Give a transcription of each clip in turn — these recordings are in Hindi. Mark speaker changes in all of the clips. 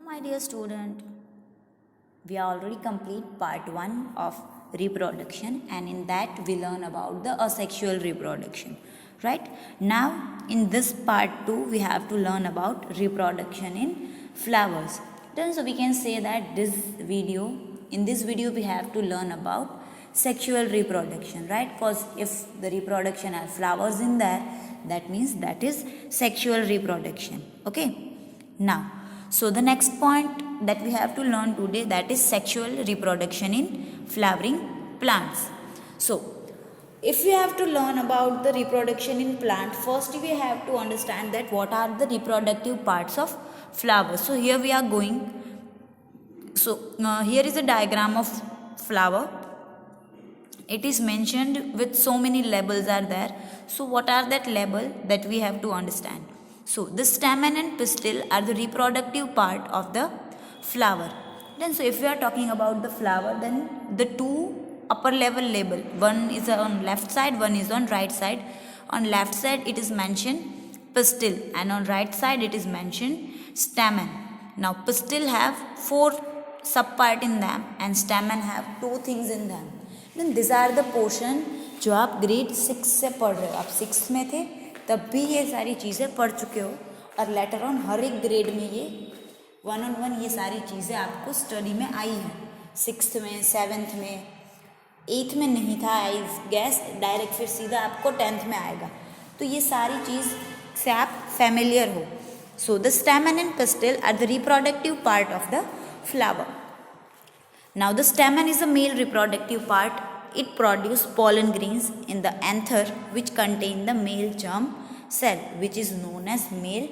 Speaker 1: My dear student, we are already complete part 1 of reproduction, and in that we learn about the asexual reproduction, right? Now in this part 2 we have to learn about reproduction in flowers. Then so we can say that in this video we have to learn about sexual reproduction, right? Because if the reproduction has flowers in there, that means that is sexual reproduction. Okay, now so the next point that we have to learn today, that is sexual reproduction in flowering plants. So if we have to learn about the reproduction in plant, first we have to understand that what are the reproductive parts of flowers. So here we are going, here is a diagram of flower. It is mentioned with so many labels are there. So what are that label that we have to understand? So the stamen and pistil are the reproductive part of the flower. Then so if we are talking about the flower, then the two upper level label, one is on left side, one is on right side. On left side it is mentioned pistil, and on right side it is mentioned stamen. Now pistil have 4 subpart in them and stamen have 2 things in them. Then these are the portion जो आप ग्रेड 6 से पढ़ रहे हो. आप 6 में थे तब भी ये सारी चीज़ें पढ़ चुके हो, और लेटर ऑन हर एक ग्रेड में ये 1 ये सारी चीज़ें आपको स्टडी में आई हैं. 6th में, 7th में, 8th में नहीं था आई गैस, डायरेक्ट फिर सीधा आपको 10th में आएगा. तो ये सारी चीज़ से आप फैमिलियर हो. So the stamen and pistil are the reproductive part of the flower. Now the stamen is a male reproductive part. It produces pollen grains in the anther which contain the male germ cell which is known as male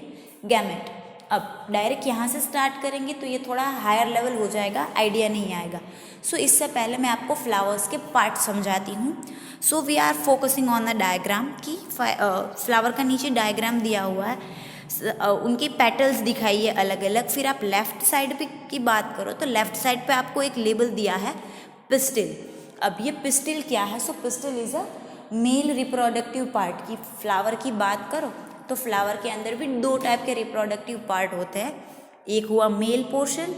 Speaker 1: gamete. अब डायरेक्ट यहाँ से स्टार्ट करेंगे तो ये थोड़ा हायर लेवल हो जाएगा, आइडिया नहीं आएगा. सो इससे पहले मैं आपको फ्लावर्स के पार्ट समझाती हूँ. So we are focusing on the diagram की फ्लावर का नीचे डायग्राम दिया हुआ है, उनकी पेटल्स दिखाइए अलग अलग. फिर आप लेफ्ट साइड पे की बात करो तो लेफ्ट साइड पे आपको एक लेबल दिया है पिस्टिल. अब ये पिस्टिल क्या है? So pistil is a male reproductive part. की फ्लावर की बात करो तो फ्लावर के अंदर भी 2 टाइप के रिप्रोडक्टिव पार्ट होते हैं. एक हुआ मेल पोर्शन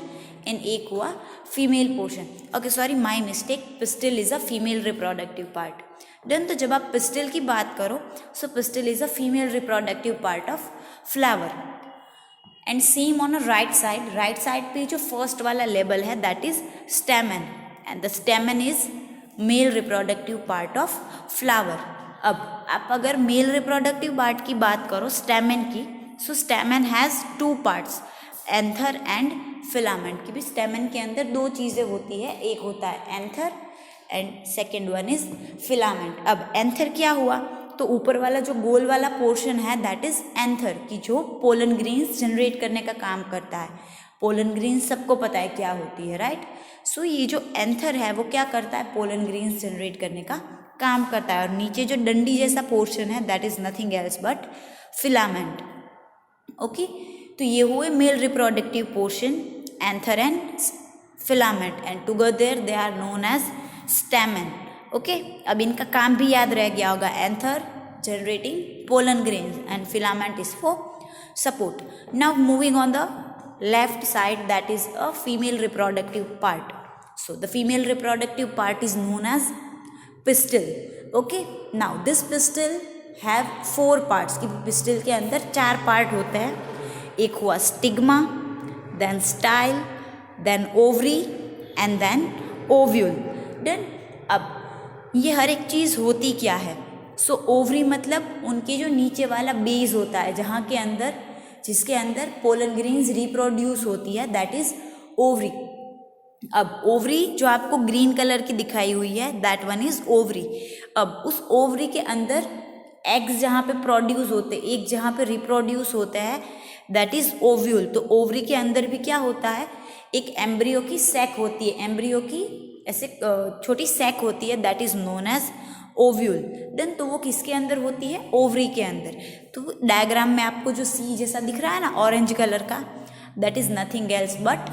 Speaker 1: एंड एक हुआ female portion. Okay sorry, my mistake, pistil is a female reproductive part. Then तो जब आप पिस्टिल की बात करो so pistil is a female reproductive part of flower. And same on a right side पे जो फर्स्ट वाला लेबल है that is stamen, and the stamen is male reproductive part of flower. अब आप अगर मेल रिप्रोडक्टिव पार्ट की बात करो स्टेमन की, so stamen has 2 parts, anther and filament. की भी स्टेमन के अंदर 2 चीज़ें होती है, एक होता है anther and second one is filament. अब एंथर क्या हुआ? तो ऊपर वाला जो गोल वाला पोर्शन है दैट इज एंथर, की जो पोलन ग्रेन्स जनरेट करने का काम करता है. पोलन ग्रेन्स सबको पता है क्या होती है, राइट? सो ये जो एंथर है वो क्या करता है? पोलन ग्रेन्स जनरेट करने का काम करता है. और नीचे जो डंडी जैसा पोर्शन है that is nothing else but filament. Okay, तो ये हुए male reproductive portion, anther and filament, and together they are known as stamen. Okay, अब इनका काम भी याद रह गया होगा. Anther generating pollen grains and filament is for support. Now moving on the left side, that is a female reproductive part. So the female reproductive part is known as pistil. Okay, now this pistil have 4 parts. कि pistil के अंदर 4 पार्ट होते हैं. एक हुआ stigma, then style, then ovary and then ovule. Then अब ये हर एक चीज़ होती क्या है? सो ओवरी मतलब उनके जो नीचे वाला बेस होता है जहाँ के अंदर, जिसके अंदर पोलन ग्रेन्स रिप्रोड्यूस होती है, दैट इज ओवरी. अब ओवरी जो आपको ग्रीन कलर की दिखाई हुई है दैट वन इज ओवरी. अब उस ओवरी के अंदर एग्स जहाँ पे प्रोड्यूस होते, एक जहाँ पे रिप्रोड्यूस होते हैं दैट इज ओव्यूल. तो ओवरी के अंदर भी क्या होता है? एक एम्ब्रियो की सैक होती है, एम्ब्रियो की ऐसे छोटी सैक होती है that is known as ovule. Then तो वो किसके अंदर होती है? ओवरी के अंदर. तो डायग्राम में आपको जो सी जैसा दिख रहा है ना ऑरेंज कलर का, that is nothing else but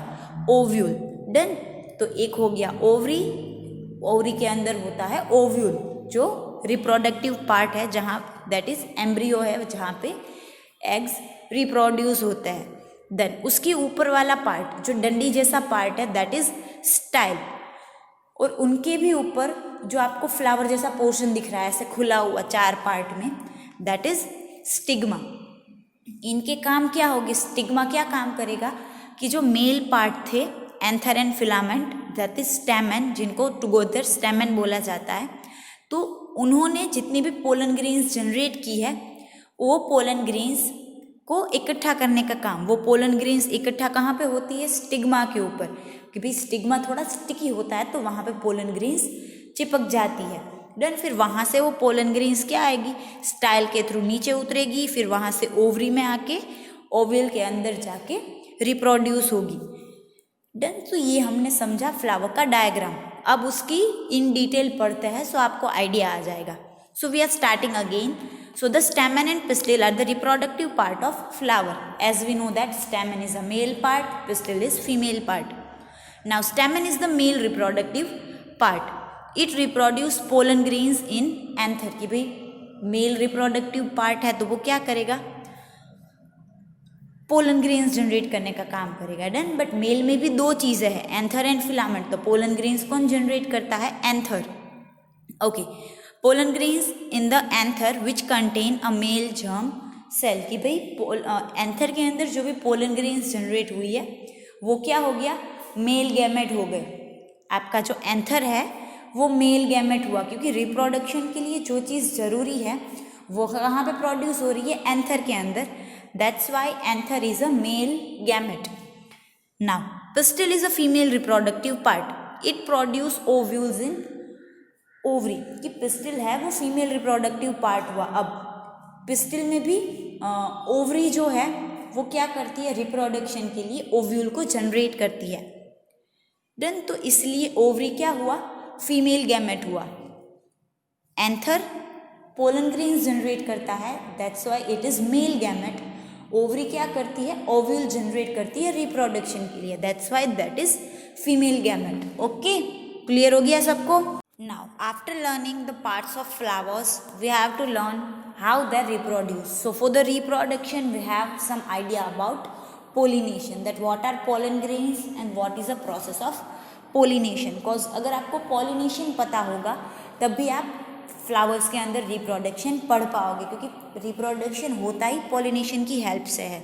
Speaker 1: ovule. Then तो एक हो गया ओवरी, ओवरी के अंदर होता है ओव्यूल जो रिप्रोडक्टिव पार्ट है, जहाँ दैट इज एम्ब्रियो है, जहाँ पे एग्स रिप्रोड्यूस होते हैं. देन उसके ऊपर वाला पार्ट जो डंडी जैसा पार्ट है दैट इज स्टाइल, और उनके भी ऊपर जो आपको फ्लावर जैसा पोर्शन दिख रहा है ऐसे खुला हुआ 4 पार्ट में दैट इज स्टिग्मा। इनके काम क्या होगी, स्टिग्मा क्या काम करेगा कि जो मेल पार्ट थे anther and filament that is stamen, जिनको टुगेदर स्टैमेन बोला जाता है, तो उन्होंने जितनी भी पोलन ग्रेन्स जनरेट की है वो पोलन ग्रेन्स को इकट्ठा करने का काम, वो पोलन ग्रेन्स इकट्ठा कहाँ पे होती है, स्टिग्मा के ऊपर, क्योंकि स्टिग्मा थोड़ा स्टिकी होता है तो वहाँ पे पोलन ग्रेन्स चिपक जाती है। देन फिर वहाँ से वो पोलन ग्रेन्स क्या आएगी, स्टाइल के थ्रू नीचे उतरेगी, फिर वहाँ से ओवरी में आके ओवल के अंदर जाके रिप्रोड्यूस होगी। डन, तो ये हमने समझा फ्लावर का डायग्राम। अब उसकी इन डिटेल पढ़ते हैं सो आपको आइडिया आ जाएगा। So we are starting again. So the stamen and pistil are the reproductive part of flower. As we know that stamen is a male part, pistil is female part. Now stamen is the male reproductive part. It reproduce pollen grains in anther. कि भाई male reproductive part है तो वो क्या करेगा, पोलन ग्रेन्स जनरेट करने का काम करेगा। डन, बट मेल में भी 2 चीज़ें हैं, एंथर एंड फिलामेंट। तो पोलन ग्रेन्स कौन जनरेट करता है, anther. Okay, pollen grains in the anther which contain a male germ cell. कि भाई एंथर के अंदर जो भी पोलन ग्रेन्स जनरेट हुई है वो क्या हो गया, मेल गैमेट हो गए। आपका जो एंथर है वो मेल गैमेट हुआ, क्योंकि रिप्रोडक्शन के लिए जो चीज़ ज़रूरी है वो कहाँ पे प्रोड्यूस हो रही है, एंथर के अंदर। That's why anther is a male gamete. Now pistil is a female reproductive part. It produce ovules in ovary. कि पिस्टिल है वो फीमेल रिप्रोडक्टिव पार्ट हुआ। अब पिस्टिल में भी ओवरी जो है वो क्या करती है, रिप्रोडक्शन के लिए ओव्यूल को जनरेट करती है। डन, तो इसलिए ओवरी क्या हुआ, फीमेल गैमेट हुआ। एंथर पोलन ग्रेन्स जनरेट करता है, that's why it is male gamete. Ovary क्या करती है, ओव्यूल जनरेट करती है रिप्रोडक्शन के लिए, that's why that is female gamete. Okay, clear हो गया सबको। Now, after learning the parts of flowers, we have to learn how they reproduce. So, for the reproduction, we have some idea about pollination. That what are pollen grains and what is the process of pollination. Because अगर आपको pollination पता होगा तब भी आप flowers के अंदर reproduction पढ़ पाओगे, क्योंकि reproduction होता ही pollination की help से है.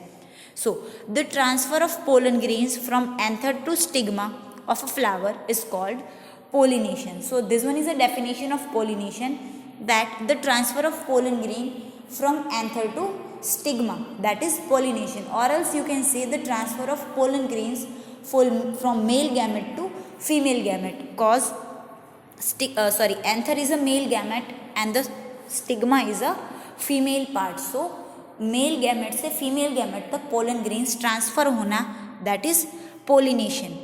Speaker 1: So, the transfer of pollen grains from anther to stigma of a flower is called pollination. So this one is a definition of pollination, that the transfer of pollen grain from anther to stigma, that is pollination. Or else you can say the transfer of pollen grains from male gamete to female gamete, cause anther is a male gamete and the stigma is a female part. So male gamete से female gamete तक pollen grains transfer होना, that is pollination.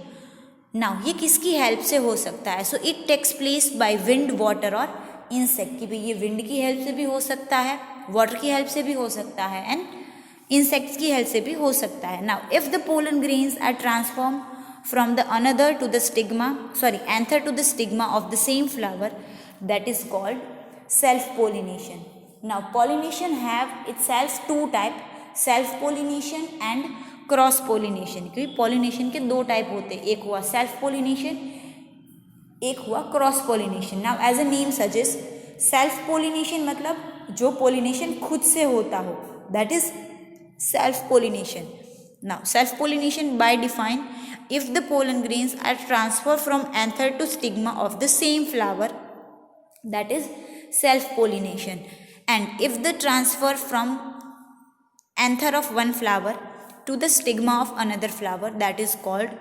Speaker 1: नाउ ये किसकी हेल्प से हो सकता है, so it takes place by wind, water और इंसेक्ट। कि भाई ये विंड की हेल्प से भी हो सकता है, वाटर की हेल्प से भी हो सकता है एंड इंसेक्ट्स की हेल्प से भी हो सकता है। Now if the pollen grains are transform from the another to the stigma, anther to the stigma of the same flower, that is called self pollination. Now pollination have itself 2 type, self pollination and cross pollination. क्योंकि पोलिनेशन के 2 टाइप होते हैं, एक हुआ सेल्फ पोलिनेशन, एक हुआ cross pollination. Now as a name suggest, self pollination मतलब जो पोलिनेशन खुद से होता हो, that is self pollination. Now self pollination by define, if the pollen grains are transfer from anther to stigma of the same flower, that is self pollination. And if the transfer from anther of one flower to the stigma of another flower, that is called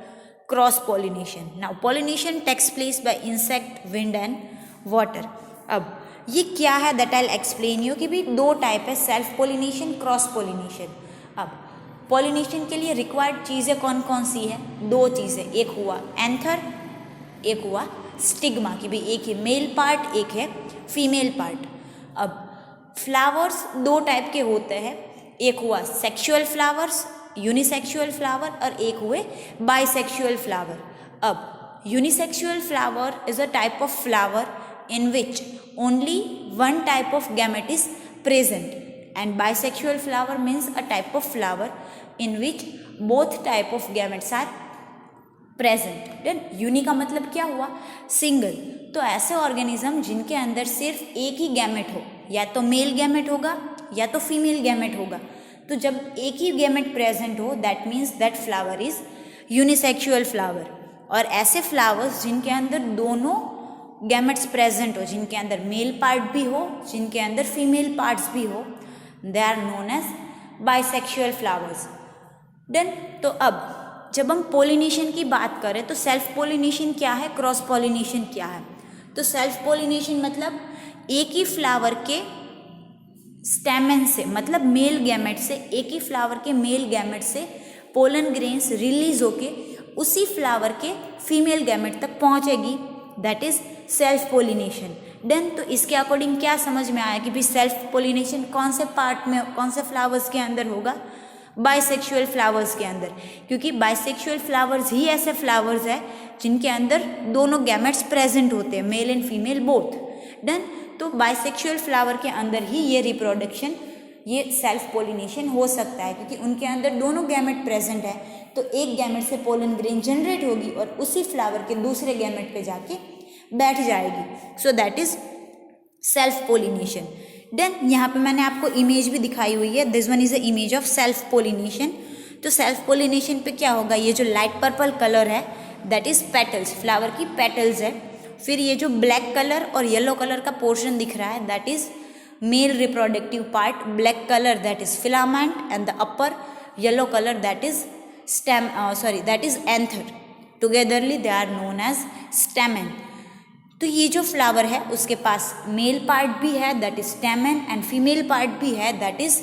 Speaker 1: cross pollination. Now pollination takes place by insect, wind and water. अब ये क्या है, that I'll explain you कि भी 2 टाइप है, सेल्फ पोलिनेशन, क्रॉस पोलिनेशन। अब पोलिनेशन के लिए रिक्वायर्ड चीज़ें कौन कौन सी है, 2 चीज़ें, एक हुआ एंथर, एक हुआ स्टिग्मा। कि भाई एक है मेल पार्ट, एक है फीमेल पार्ट। अब फ्लावर्स 2 टाइप के होते हैं, एक हुआ सेक्सुअल फ्लावर्स, यूनिसेक्सुअल फ्लावर, और एक हुए बाइसेक्सुअल फ्लावर। अब unisexual flower is a type of flower in which only 1 type of gamete is present, and bisexual flower means a type of flower in which both type of gametes are present. Then uni का मतलब क्या हुआ? सिंगल। तो ऐसे ऑर्गेनिज्म जिनके अंदर सिर्फ एक ही गैमेट हो, या तो मेल गैमेट होगा या तो फीमेल गैमेट होगा। तो जब एक ही गैमेट प्रेजेंट हो, that means that flower is unisexual flower. और ऐसे फ्लावर्स जिनके अंदर दोनों गैमेट्स प्रेजेंट हो, जिनके अंदर मेल पार्ट भी हो, जिनके अंदर फीमेल पार्ट्स भी हो, they are known as bisexual flowers. Then तो अब जब हम पोलिनेशन की बात करें तो सेल्फ पोलिनेशन क्या है, क्रॉस पोलिनेशन क्या है? तो सेल्फ पोलिनेशन मतलब एक ही फ्लावर के स्टेमन से, मतलब मेल गैमेट से, एक ही फ्लावर के मेल गैमेट से पोलन ग्रेन्स रिलीज होके उसी फ्लावर के फीमेल गैमेट तक पहुंचेगी, that is self pollination. Then तो इसके अकॉर्डिंग क्या समझ में आया कि भाई सेल्फ पोलिनेशन कौन से पार्ट में, कौन से फ्लावर्स के अंदर होगा? बाइसेक्सुअल फ्लावर्स के अंदर, क्योंकि बाइसेक्सुअल फ्लावर्स ही ऐसे फ्लावर्स है जिनके अंदर दोनों गैमेट्स प्रेजेंट होते हैं, male and female both. Done. तो बाइसेक्सुअल फ्लावर के अंदर ही ये रिप्रोडक्शन, ये सेल्फ पोलिनेशन हो सकता है, क्योंकि उनके अंदर दोनों गैमेट प्रेजेंट है। तो एक गैमेट से पोलन ग्रेन जनरेट होगी और उसी फ्लावर के दूसरे गैमेट पे जाके बैठ जाएगी। So that is self pollination. Then यहाँ पे मैंने आपको इमेज भी दिखाई हुई है, this one is a image of self pollination. तो सेल्फ पोलिनेशन पे क्या होगा, ये जो लाइट पर्पल कलर है दैट इज पेटल्स, फ्लावर की पेटल्स है। फिर ये जो ब्लैक कलर और येलो कलर का पोर्शन दिख रहा है that is male reproductive part, black colour that is filament and the upper yellow colour that is stem, that is anther. Togetherly they are known as stamen. तो ये जो फ्लावर है उसके पास मेल पार्ट भी है that is stamen and female part भी है दैट इज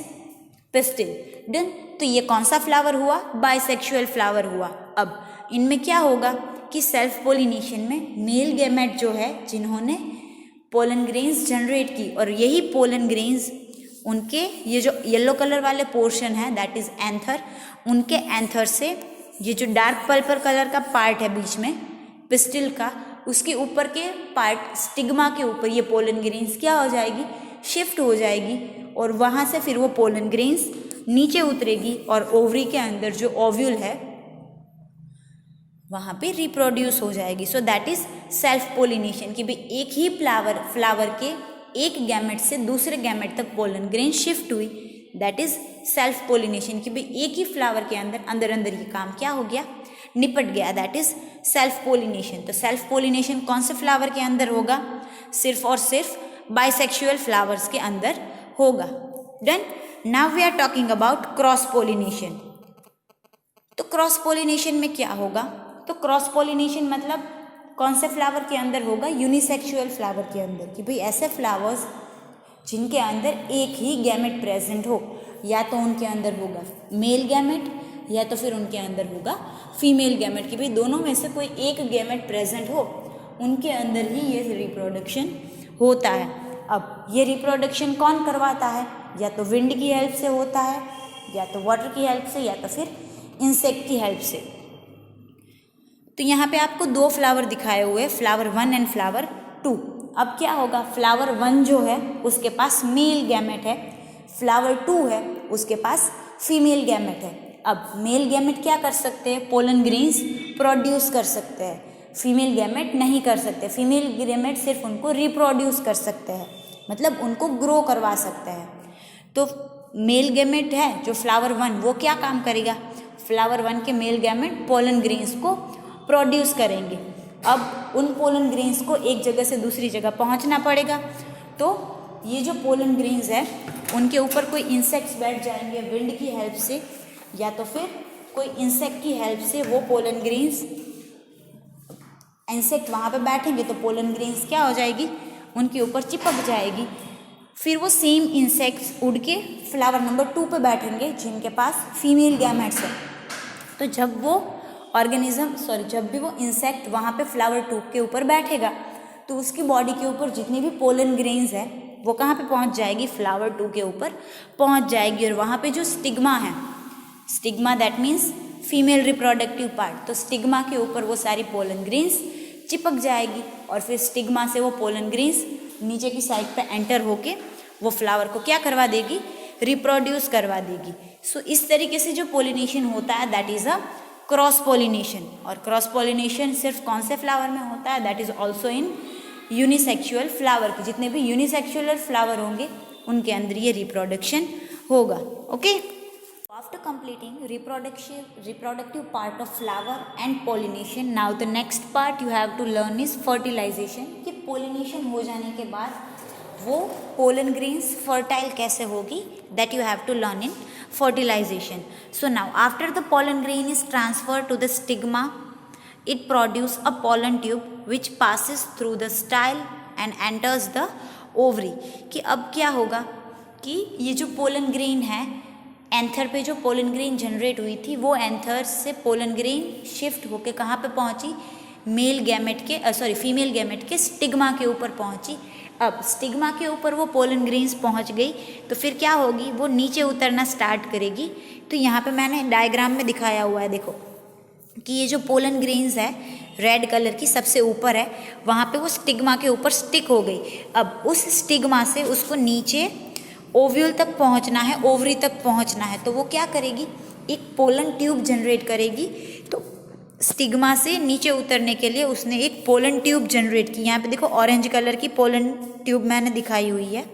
Speaker 1: पिस्टिल। डन। तो ये कौन सा फ्लावर हुआ? बाइसेक्सुअल फ्लावर हुआ। अब इनमें क्या होगा कि सेल्फ पोलिनेशन में मेल गैमेट जो है जिन्होंने पोलन ग्रेन्स जनरेट की, और यही पोलन ग्रेन्स उनके ये जो येलो कलर वाले पोर्शन है दैट इज एंथर, उनके एंथर से ये जो डार्क पर्पल कलर का पार्ट है बीच में पिस्टिल का, उसके ऊपर के पार्ट स्टिग्मा के ऊपर ये पोलन ग्रेन्स क्या हो जाएगी? शिफ्ट हो जाएगी, और वहाँ से फिर वो पोलन ग्रेन्स नीचे उतरेगी और ओवरी के अंदर जो ओव्यूल है वहाँ पे रिप्रोड्यूस हो जाएगी। So that is self pollination, कि भाई एक ही फ्लावर के एक गैमेट से दूसरे गैमेट तक पोलन ग्रेन शिफ्ट हुई, दैट इज सेल्फ पोलिनेशन, कि भाई एक ही फ्लावर के अंदर अंदर ये काम क्या हो गया? निपट गया, दैट इज सेल्फ पोलिनेशन। तो सेल्फ पोलिनेशन कौन से फ्लावर के अंदर होगा? सिर्फ और सिर्फ बाइसेक्सुअल फ्लावर्स के अंदर होगा। Done. Now we are talking about cross pollination. तो क्रॉस पोलिनेशन में क्या होगा? तो क्रॉस पोलिनेशन मतलब कौन से फ्लावर के अंदर होगा? यूनिसेक्सुअल फ्लावर के अंदर, कि भाई ऐसे फ्लावर्स जिनके अंदर एक ही गैमेट प्रेजेंट हो, या तो उनके अंदर होगा मेल गैमेट या तो फिर उनके अंदर होगा फीमेल गैमेट, कि भाई दोनों में से कोई एक गैमेट प्रेजेंट हो, उनके अंदर ही ये रिप्रोडक्शन होता है। अब ये रिप्रोडक्शन कौन करवाता है? या तो विंड की हेल्प से होता है, या तो वाटर की हेल्प से, या तो फिर इंसेक्ट की हेल्प से। तो यहाँ पे आपको दो फ्लावर दिखाए हुए, फ्लावर 1 एंड फ्लावर 2। अब क्या होगा? फ्लावर 1 जो है उसके पास मेल गैमेट है, फ्लावर 2 है उसके पास फीमेल गैमेट है। अब मेल गैमेट क्या कर सकते हैं? पोलन ग्रेन्स प्रोड्यूस कर सकते हैं, फीमेल गैमेट नहीं कर सकते। फीमेल गैमेट सिर्फ उनको रिप्रोड्यूस कर सकते हैं, मतलब उनको ग्रो करवा सकते हैं। तो मेल गैमेट है जो फ्लावर 1, वो क्या काम करेगा? फ्लावर 1 के मेल गैमेट पोलन ग्रेन्स को प्रोड्यूस करेंगे। अब उन पोलन ग्रेन्स को एक जगह से दूसरी जगह पहुंचना पड़ेगा, तो ये जो पोलन ग्रेन्स है उनके ऊपर कोई इंसेक्ट्स बैठ जाएंगे विंड की हेल्प से, या तो फिर कोई इंसेक्ट की हेल्प से वो पोलन ग्रेन्स, इंसेक्ट वहाँ पे बैठेंगे तो पोलन ग्रेन्स क्या हो जाएगी? उनके ऊपर चिपक जाएगी। फिर वो सेम इंसेक्ट्स उड़ के फ्लावर नंबर 2 पे बैठेंगे जिनके पास फीमेल गैमेट्स है। तो जब वो जब भी वो इंसेक्ट वहाँ पे फ्लावर 2 के ऊपर बैठेगा तो उसकी बॉडी के ऊपर जितनी भी पोलन ग्रेन्स है वो कहाँ पे पहुँच जाएगी? फ्लावर 2 के ऊपर पहुँच जाएगी। और वहाँ पे जो स्टिग्मा है, stigma that means female reproductive part, तो स्टिग्मा के ऊपर वो सारी पोलन ग्रेन्स चिपक जाएगी, और फिर स्टिग्मा से वो पोलन ग्रेन्स नीचे की साइड पे एंटर होके वो फ्लावर को क्या करवा देगी? रिप्रोड्यूस करवा देगी। सो इस तरीके से जो पोलिनेशन होता है that is a cross pollination. और क्रॉस पोलिनेशन सिर्फ कौन से फ्लावर में होता है, that is also in unisexual flower की। जितने भी यूनिसेक्सुअल फ्लावर होंगे उनके अंदर ये रिप्रोडक्शन होगा। Okay, after completing reproductive part of flower and pollination, now the next part you have to learn is fertilization। कि pollination हो जाने के बाद वो pollen grains fertile कैसे होगी, that you have to learn in fertilization। So now after the pollen grain is transferred to the stigma, it produces a pollen tube which passes through the style and enters the ovary। कि अब क्या होगा कि ये जो पोलन ग्रेन है, एंथर पे जो पोलन ग्रेन जनरेट हुई थी वो एंथर से पोलन ग्रेन शिफ्ट होके कहाँ पे पहुँची, मेल गैमेट के फीमेल गैमेट के स्टिग्मा के ऊपर पहुँची। अब स्टिग्मा के ऊपर वो पोलन ग्रेन्स पहुँच गई तो फिर क्या होगी, वो नीचे उतरना स्टार्ट करेगी। तो यहाँ पे मैंने डायग्राम में दिखाया हुआ है, देखो कि ये जो पोलन ग्रेन्स है रेड कलर की सबसे ऊपर है, वहाँ पे वो स्टिग्मा के ऊपर स्टिक हो गई। अब उस स्टिग्मा से उसको नीचे ओव्यूल तक पहुंचना है, ओवरी तक पहुंचना है, तो वो क्या करेगी, एक पोलन ट्यूब जनरेट करेगी। तो स्टिग्मा से नीचे उतरने के लिए उसने एक पोलन ट्यूब जनरेट की। यहाँ पे देखो ऑरेंज कलर की पोलन ट्यूब मैंने दिखाई हुई है।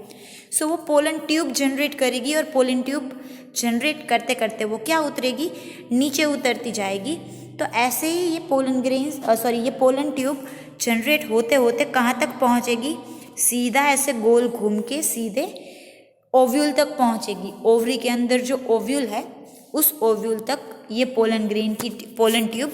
Speaker 1: सो वो पोलन ट्यूब जनरेट करेगी और पोलन ट्यूब जनरेट करते करते वो क्या उतरेगी, नीचे उतरती जाएगी। तो ऐसे ही ये पोलन ट्यूब जनरेट होते होते कहाँ तक पहुँचेगी, सीधा ऐसे गोल घूम के सीधे ओव्यूल तक पहुंचेगी। ओवरी के अंदर जो ओव्यूल है उस ओव्यूल तक ये पोलन ग्रेन की पोलन ट्यूब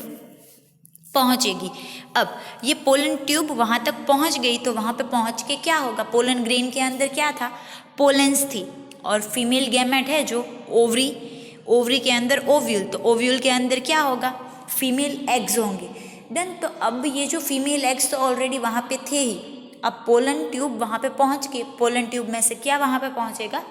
Speaker 1: पहुंचेगी। अब ये पोलन ट्यूब वहां तक पहुंच गई तो वहां पे पहुंच के क्या होगा, पोलन ग्रेन के अंदर क्या था, पोलेंस थी और फीमेल गैमेट है जो ओवरी के अंदर ओव्यूल, तो ओव्यूल के अंदर क्या होगा, फीमेल एग्स होंगे। देन तो अब ये जो फीमेल एग्स तो ऑलरेडी वहां पे थे ही, अब पोलन ट्यूब वहाँ पे पहुँच के पोलन ट्यूब में से क्या वहाँ पे पहुँचेगा,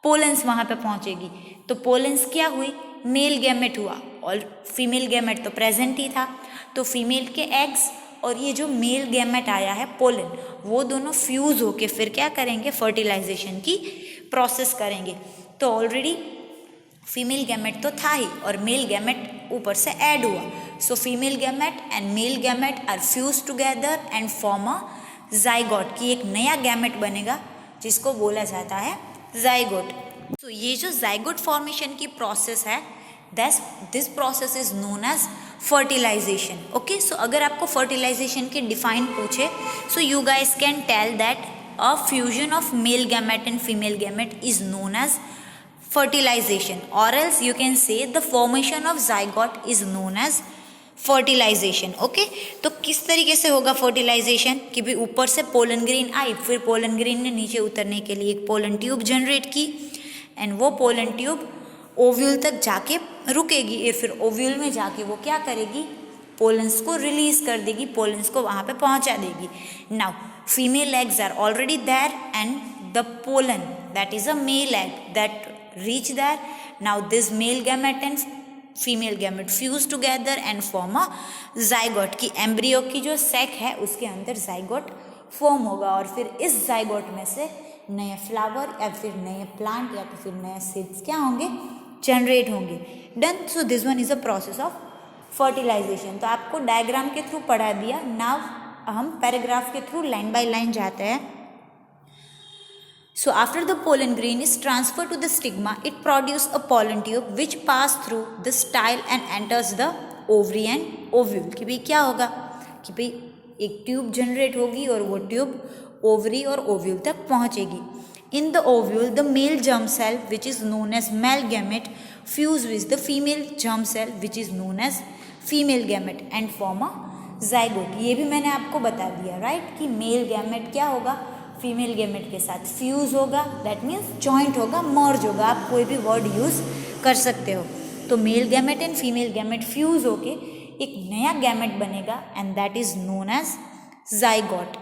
Speaker 1: पोलेंस वहाँ पे पहुँचेगी। तो पोलेंस क्या हुई, मेल गैमेट हुआ और फीमेल गैमेट तो प्रेजेंट ही था। तो फीमेल के एग्स और ये जो मेल गैमेट आया है पोलन, वो दोनों फ्यूज होके फिर क्या करेंगे, फर्टिलाइजेशन की प्रोसेस करेंगे। तो ऑलरेडी फीमेल गैमेट तो था ही और मेल गैमेट ऊपर से ऐड हुआ। So female gamete and male gamete are fuse together and form a zygote, की एक नया गैमेट बनेगा जिसको बोला जाता है जाइगोट। तो ये जो जाइगोट फॉर्मेशन की प्रोसेस है, this process is known as fertilization. Okay, so अगर आपको फर्टिलाइजेशन के डिफाइन पूछे, so you guys can tell that a fusion of male gamete and female gamete is known as fertilization, or else you can say the formation of zygote is known as fertilization। Okay, तो किस तरीके से होगा फर्टिलाइजेशन, कि भाई ऊपर से पोलन ग्रेन आई, फिर पोलन ग्रेन ने नीचे उतरने के लिए एक पोलन ट्यूब जनरेट की एंड वो पोलन ट्यूब ओव्यूल तक जाके रुकेगी, फिर ओव्यूल में जाके वो क्या करेगी, पोलन्स को रिलीज कर देगी, पोलन्स को वहाँ पे पहुँचा देगी। Now female eggs are already there and the pollen that is a male egg that reach there। Now this male gamete and female gamete fuse together and form a zygote, की एम्ब्रियो की जो सेक है उसके अंदर जाइगोट फॉर्म होगा और फिर इस जाइगोट में से नए फ्लावर या फिर नए प्लांट या तो फिर नए सीड्स क्या होंगे, जनरेट होंगे। Done, so this one is a process of fertilisation. तो आपको डायग्राम के थ्रू पढ़ा दिया। नाउ हम पैराग्राफ के थ्रू लाइन बाय लाइन जाते हैं। So after the pollen grain is transferred to the stigma, it produces a pollen tube which pass through the style and enters the ovary and ovule। कि भाई क्या होगा, कि भाई एक ट्यूब जनरेट होगी और वो ट्यूब ओवरी और ओव्यूल तक पहुंचेगी। In the ovule, the male germ cell which is known as male gamete fuse with the female germ cell which is known as female gamete and form a zygote। ये भी मैंने आपको बता दिया, राइट, कि मेल गैमेट क्या होगा, फीमेल गैमेट के साथ फ्यूज होगा, दैट मीन्स जॉइंट होगा, मर्ज होगा, आप कोई भी वर्ड यूज कर सकते हो। तो male gamete and female gamete fuse होके एक नया गैमेट बनेगा and that is known as zygote.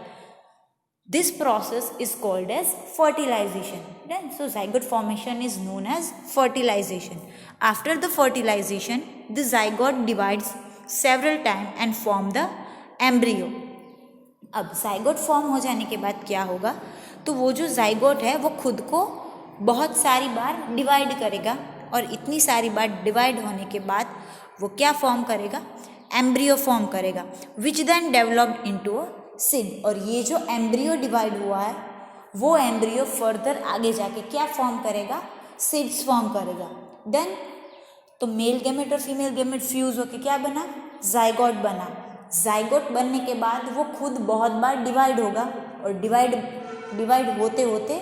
Speaker 1: This process is called as fertilisation. Then so zygote formation is known as fertilisation. After the fertilisation the zygote divides several time and form the embryo. अब जाइगोट फॉर्म हो जाने के बाद क्या होगा, तो वो जो जाइगोट है वो खुद को बहुत सारी बार डिवाइड करेगा और इतनी सारी बार डिवाइड होने के बाद वो क्या फॉर्म करेगा, एम्ब्रियो फॉर्म करेगा, which then developed into a seed. और ये जो एम्ब्रियो डिवाइड हुआ है वो एम्ब्रियो फर्दर आगे जाके क्या फॉर्म करेगा, सीड्स फॉर्म करेगा। देन तो मेल गैमेट और फीमेल गैमेट फ्यूज होके क्या बना, जाइगोट बना। जाइगोट बनने के बाद वो खुद बहुत बार डिवाइड होगा और डिवाइड होते होते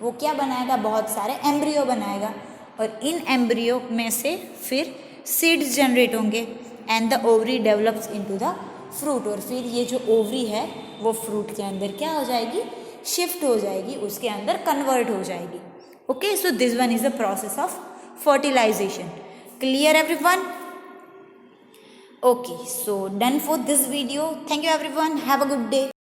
Speaker 1: वो क्या बनाएगा, बहुत सारे एम्ब्रियो बनाएगा और इन एम्ब्रियो में से फिर सीड्स जनरेट होंगे and the ovary develops into the fruit. और फिर ये जो ओवरी है वो फ्रूट के अंदर क्या हो जाएगी, शिफ्ट हो जाएगी, उसके अंदर कन्वर्ट हो जाएगी। Okay, so this one is the process of fertilisation. Clear everyone? Okay, so done for this video. Thank you everyone. Have a good day.